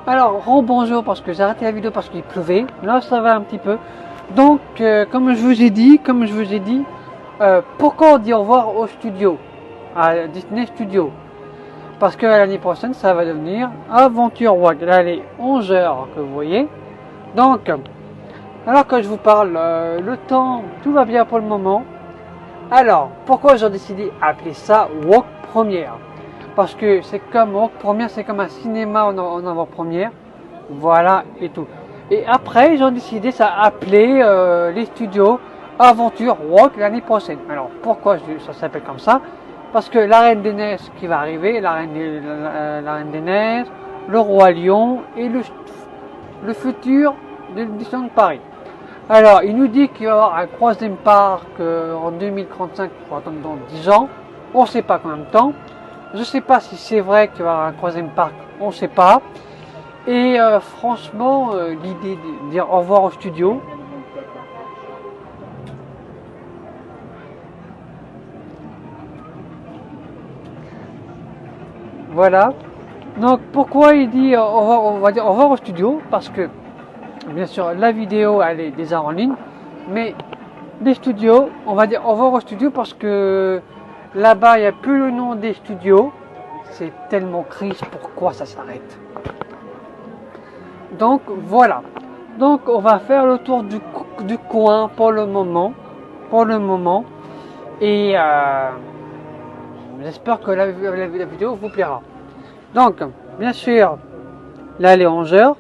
Alors, rebonjour parce que j'ai arrêté la vidéo parce qu'il pleuvait. Là, ça va un petit peu. Donc, comme je vous ai dit, pourquoi on dit au revoir au studio, à Disney Studio? Parce que l'année prochaine, ça va devenir Aventure Walk. Là, les 11 heures que vous voyez. Donc, alors que je vous parle, le temps, tout va bien pour le moment. Alors, pourquoi j'ai décidé d'appeler ça Walk Première? Parce que c'est comme Walk Première, c'est comme un cinéma en avant-première. Voilà et tout. Et après, ils ont décidé ça appeler les studios Aventure Walk l'année prochaine. Alors, pourquoi ça s'appelle comme ça? Parce que la Reine des Neiges qui va arriver, la Reine des Neiges, le Roi Lion et le futur de Disneyland Paris. Alors, il nous dit qu'il va y avoir un troisième parc en 2035 pour attendre dans 10 ans. On ne sait pas combien de temps. Je ne sais pas si c'est vrai qu'il va y avoir un troisième parc, on ne sait pas. Et franchement, l'idée de dire au revoir au studio, voilà. Donc pourquoi il dit au revoir, on va dire au revoir au studio? Parce que bien sûr la vidéo elle est déjà en ligne, mais des studios, on va dire au revoir au studio parce que là-bas il n'y a plus le nom des studios. C'est tellement triste, pourquoi ça s'arrête? Donc voilà. Donc on va faire le tour du coin pour le moment. Et j'espère que la vidéo vous plaira. Donc, bien sûr, là les 11 heures.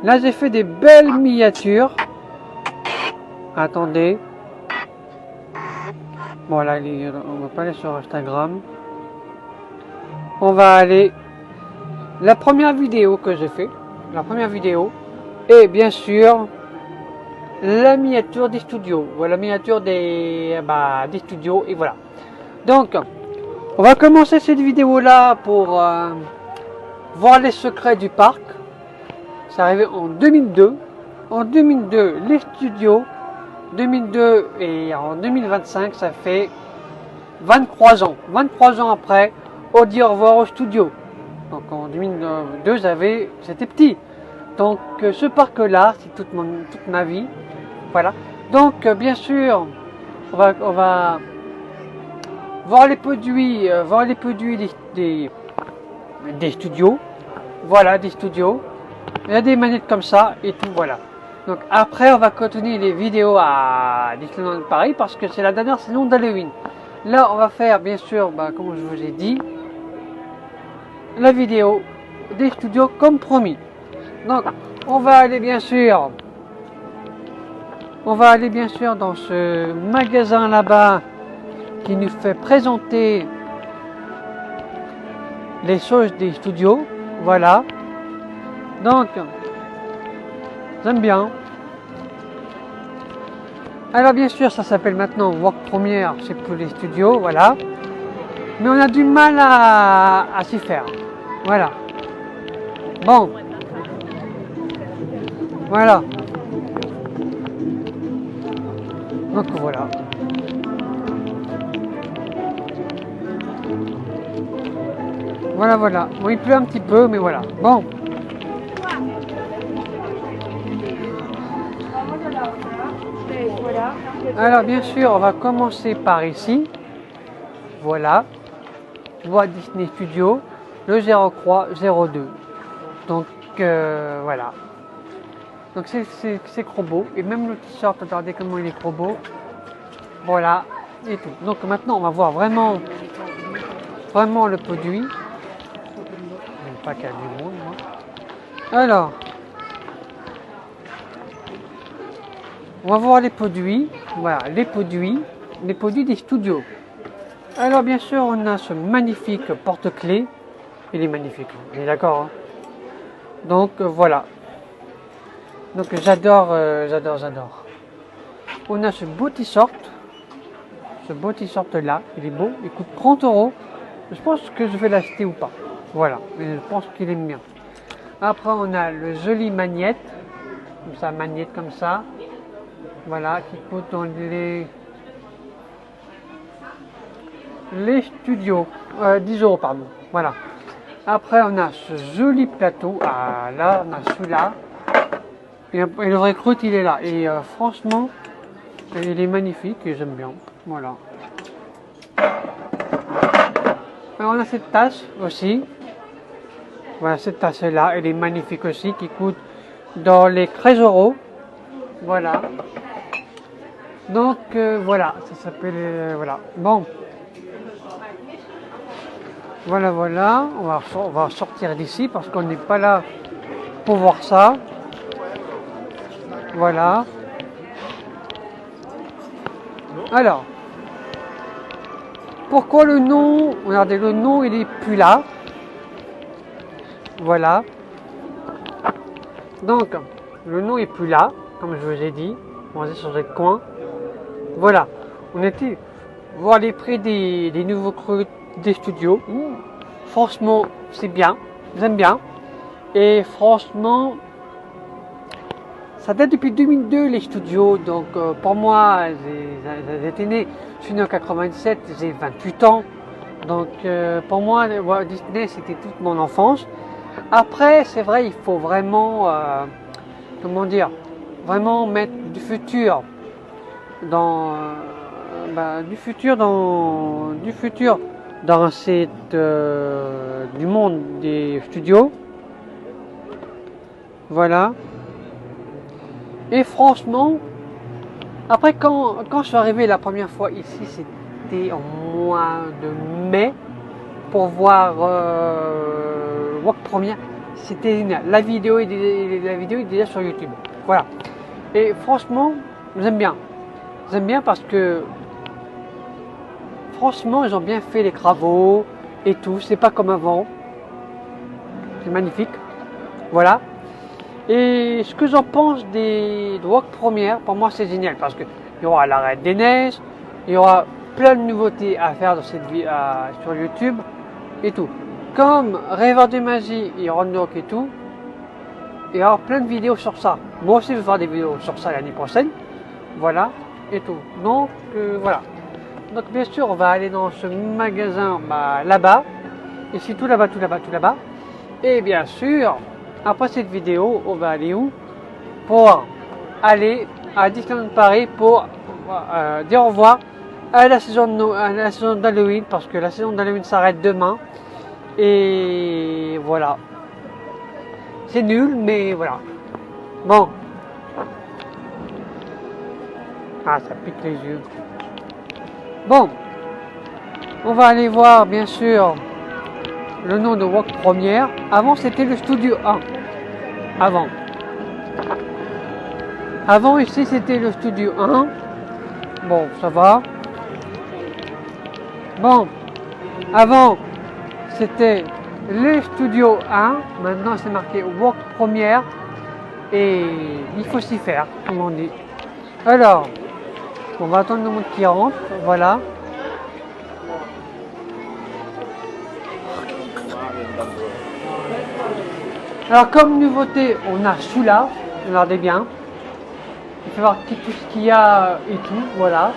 Là j'ai fait des belles miniatures. Attendez. Bon là, on va pas aller sur Instagram. On va aller... La première vidéo que j'ai fait, et bien sûr la miniature des studios. Voilà, la miniature des studios, et voilà. Donc, on va commencer cette vidéo là pour voir les secrets du parc. C'est arrivé en 2002. En 2002, les studios. 2002 et en 2025, ça fait 23 ans. 23 ans après, on dit au revoir au studio. Donc en 2002, c'était petit. Donc ce parc-là, c'est toute ma vie. Voilà. Donc bien sûr, on va voir les produits, des studios. Voilà, des studios. Il y a des manettes comme ça et tout, voilà. Donc après, on va continuer les vidéos à Disneyland Paris parce que c'est la dernière saison d'Halloween. Là, on va faire, bien sûr, comme je vous ai dit, la vidéo des studios comme promis. Donc, on va aller bien sûr dans ce magasin là-bas qui nous fait présenter les choses des studios. Voilà. Donc, j'aime bien. Alors bien sûr, ça s'appelle maintenant Walk Première, c'est pour les studios, voilà. Mais on a du mal à s'y faire. Voilà. Bon. Voilà. Donc voilà. Voilà. Bon, il pleut un petit peu, mais voilà. Bon. Alors bien sûr, on va commencer par ici. Voilà. Walt Disney Studio, le 0302. Donc voilà. Donc c'est trop beau. Et même le t-shirt, regardez comment il est trop beau. Voilà. Et tout. Donc maintenant, on va voir vraiment le produit. Pas qu'il y a du monde, moi. Alors. On va voir les produits. Voilà, les produits des studios. Alors bien sûr, on a ce magnifique porte-clés. Il est magnifique, on est d'accord, hein. Donc voilà. Donc j'adore. On a ce beau t-shirt. Là, il est beau. Il coûte 30 €. Je pense que je vais l'acheter ou pas. Voilà, mais je pense qu'il est bien. Après, on a le joli magnète. Comme ça. Voilà, qui coûte dans les studios, 10 € pardon, voilà. Après, on a ce joli plateau. Ah, là, on a celui-là. Et le vrai croûte, il est là. Et franchement, il est magnifique et j'aime bien. Voilà. Alors, on a cette tasse aussi. Voilà, cette tasse-là, elle est magnifique aussi, qui coûte dans les 13 euros. Voilà. Donc, voilà, ça s'appelle... voilà. Bon. Voilà, voilà. On va sortir d'ici parce qu'on n'est pas là pour voir ça. Voilà. Alors. Pourquoi le nom? Regardez, le nom, il est plus là. Voilà. Donc, le nom est plus là, comme je vous ai dit. On va changer de coin. Voilà. On était voir les prix des nouveaux crus des studios. Franchement, c'est bien. J'aime bien. Et franchement, ça date depuis 2002 les studios. Donc, pour moi, j'étais né. Je suis né en 97, j'ai 28 ans. Donc, pour moi, Walt Disney, c'était toute mon enfance. Après, c'est vrai, il faut vraiment, comment dire, vraiment mettre du futur dans, du futur dans cette, du monde des studios. Voilà. Et franchement, après quand je suis arrivé la première fois ici, c'était en mois de mai pour voir Walk Première. C'était génial. La vidéo est déjà sur YouTube. Voilà. Et franchement, j'aime bien. J'aime bien parce que franchement, ils ont bien fait les travaux et tout. C'est pas comme avant. C'est magnifique. Voilà. Et ce que j'en pense de Walk Première, pour moi c'est génial parce qu'il y aura la Reine des Neiges, il y aura plein de nouveautés à faire dans cette sur YouTube et tout. Comme Rêveur de Magie et Roanoke et tout, il y aura plein de vidéos sur ça. Moi aussi je vais faire des vidéos sur ça l'année prochaine. Voilà, et tout. Donc voilà. Donc bien sûr on va aller dans ce magasin là-bas. Ici tout là-bas, tout là-bas, tout là-bas. Et bien sûr, après cette vidéo, on va aller où? Pour aller à Disneyland Paris pour dire au revoir à la saison d'Halloween parce que la saison d'Halloween s'arrête demain. Et voilà. C'est nul, mais voilà. Bon. Ah, ça pique les yeux. Bon. On va aller voir, bien sûr, le nom de Walk Première. Avant, c'était le Studio 1. Avant, ici, c'était le Studio 1. Bon, ça va. Bon. Avant, c'était le Studio 1. Maintenant, c'est marqué Walk Première. Et il faut s'y faire, comme on dit. Alors, on va attendre le monde qui rentre. Voilà. Alors comme nouveauté, on a celui-là, regardez bien. Il faut voir tout ce qu'il y a et tout, voilà.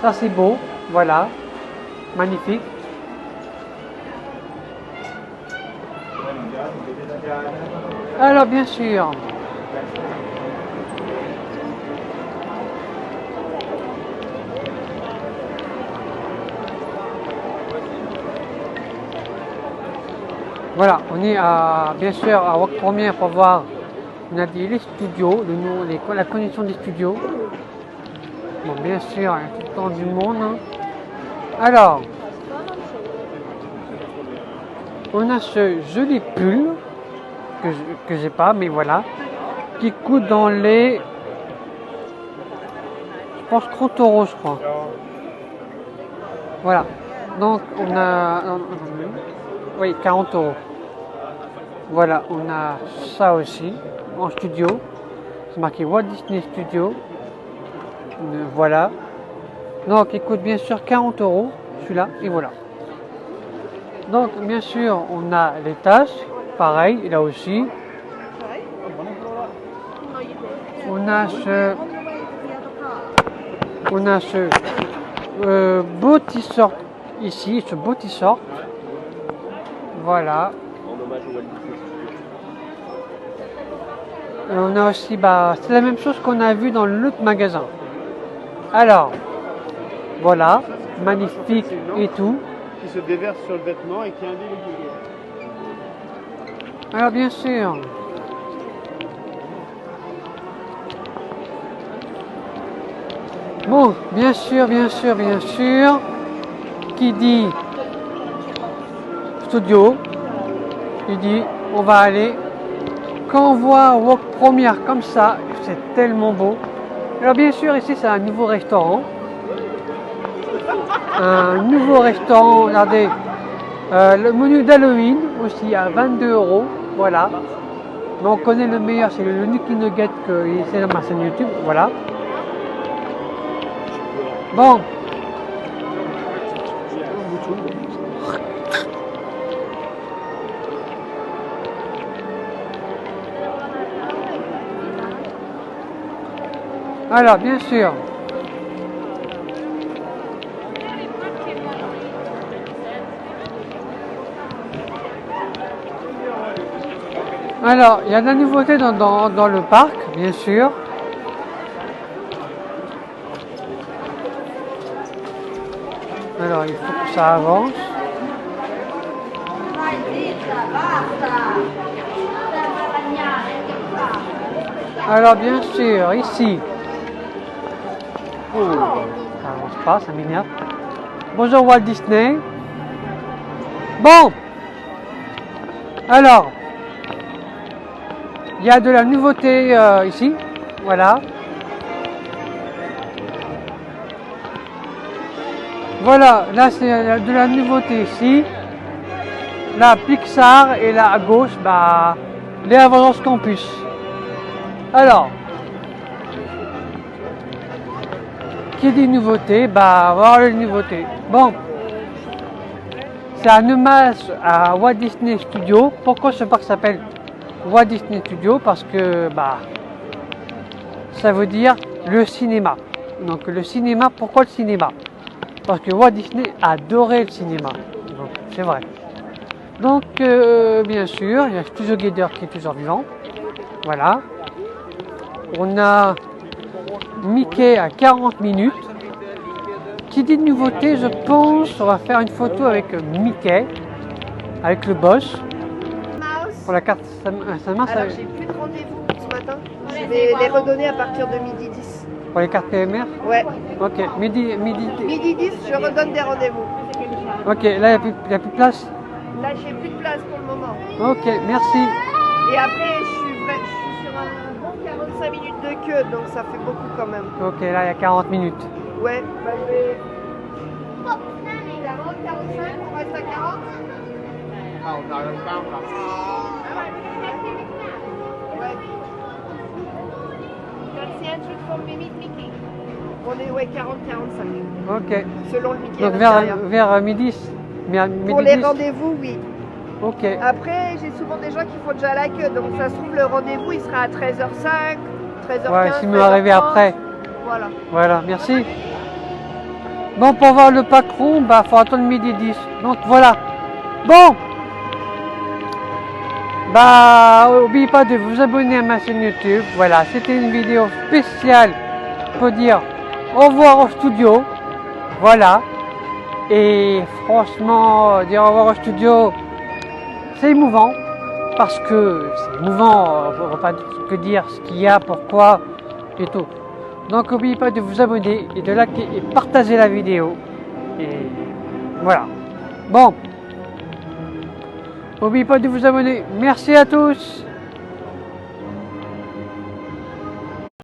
Ça c'est beau, voilà. Magnifique. Alors bien sûr. Voilà, on est bien sûr à Walk Première pour voir, on a dit les studios, la connexion des studios. Bon, bien sûr, il y a tout le temps du monde. Hein. Alors, on a ce joli pull que j'ai pas, mais voilà, qui coûte dans les, je pense 30 euros, je crois. Voilà, donc on a, oui, 40 euros. Voilà, on a ça aussi en studio. C'est marqué Walt Disney Studio. Voilà. Donc il coûte bien sûr 40 euros celui-là. Et voilà. Donc bien sûr on a les tasses. Pareil, là aussi. On a ce beau t-shirt ici. Ce beau t-shirt. Voilà. En hommage au Walt Disney Studios. Et on a aussi, bah, c'est la même chose qu'on a vu dans l'autre magasin. Alors, voilà, magnifique et tout. Qui se déverse sur le vêtement et qui est indélébile. Alors bien sûr, bon, bien sûr, qui dit studio, il dit on va aller. Quand on voit Wok Première comme ça, c'est tellement beau. Alors bien sûr, ici c'est un nouveau restaurant. Regardez, le menu d'Halloween aussi à 22 €, voilà. Mais on connaît le meilleur, c'est le Nuki Nugget que c'est dans ma chaîne YouTube, voilà. Bon. Alors, bien sûr. Alors, il y a de la nouveauté dans le parc, bien sûr. Alors, il faut que ça avance. Alors, bien sûr, ici. Oh, ça avance pas, ça m'énerve. Bonjour Walt Disney. Bon. Alors. Il y a de la nouveauté ici, voilà. Voilà, là c'est de la nouveauté ici. Là, Pixar et là à gauche, bah, les Avengers Campus. Alors, qui dit nouveauté, bah, voir les nouveautés. Bon, c'est un hommage à Walt Disney Studios. Pourquoi ce parc s'appelle Walt Disney Studios? Parce que bah, ça veut dire le cinéma. Donc le cinéma, pourquoi le cinéma? Parce que Walt Disney adorait le cinéma. Donc c'est vrai. Donc bien sûr, il y a Studio Ghidorah qui est toujours vivant. Voilà. On a Mickey à 40 minutes. Qui dit de nouveauté, je pense, on va faire une photo avec Mickey, avec le boss. Pour la carte Saint-Mars. Alors j'ai plus de rendez-vous ce matin. Je vais les redonner à partir de midi 10. Pour les cartes PMR? Ouais. Ok, midi. Midi 10, je redonne des rendez-vous. Ok, là il n'y a plus de place? Là j'ai plus de place pour le moment. Ok, merci. Et après je suis sur un bon 45 minutes de queue, donc ça fait beaucoup quand même. Ok, là il y a 40 minutes. Ouais, bah je vais... 40, 45, on reste à 40. Ah, on n'arrive pas là. Ouais. That's the entrance for Mickey. On est, ouais, 40-45. Ok. Selon le Mickey. Donc vers midi. Pour les rendez-vous, oui. Ok. Après, j'ai souvent des gens qui font déjà la queue, donc ça se trouve le rendez-vous il sera à 13h05, 13h15. Ouais, si nous arriver après. Voilà. Voilà, merci. Bon, pour voir le pack rond, bah faut attendre midi 10. Donc voilà. Bon. Bah, n'oubliez pas de vous abonner à ma chaîne YouTube. Voilà, c'était une vidéo spéciale pour dire au revoir au studio. Voilà. Et franchement, dire au revoir au studio, c'est émouvant. Parce que c'est émouvant, on ne va pas que dire ce qu'il y a, pourquoi et tout. Donc n'oubliez pas de vous abonner et de liker et partager la vidéo. Et voilà. Bon. N'oubliez pas de vous abonner. Merci à tous.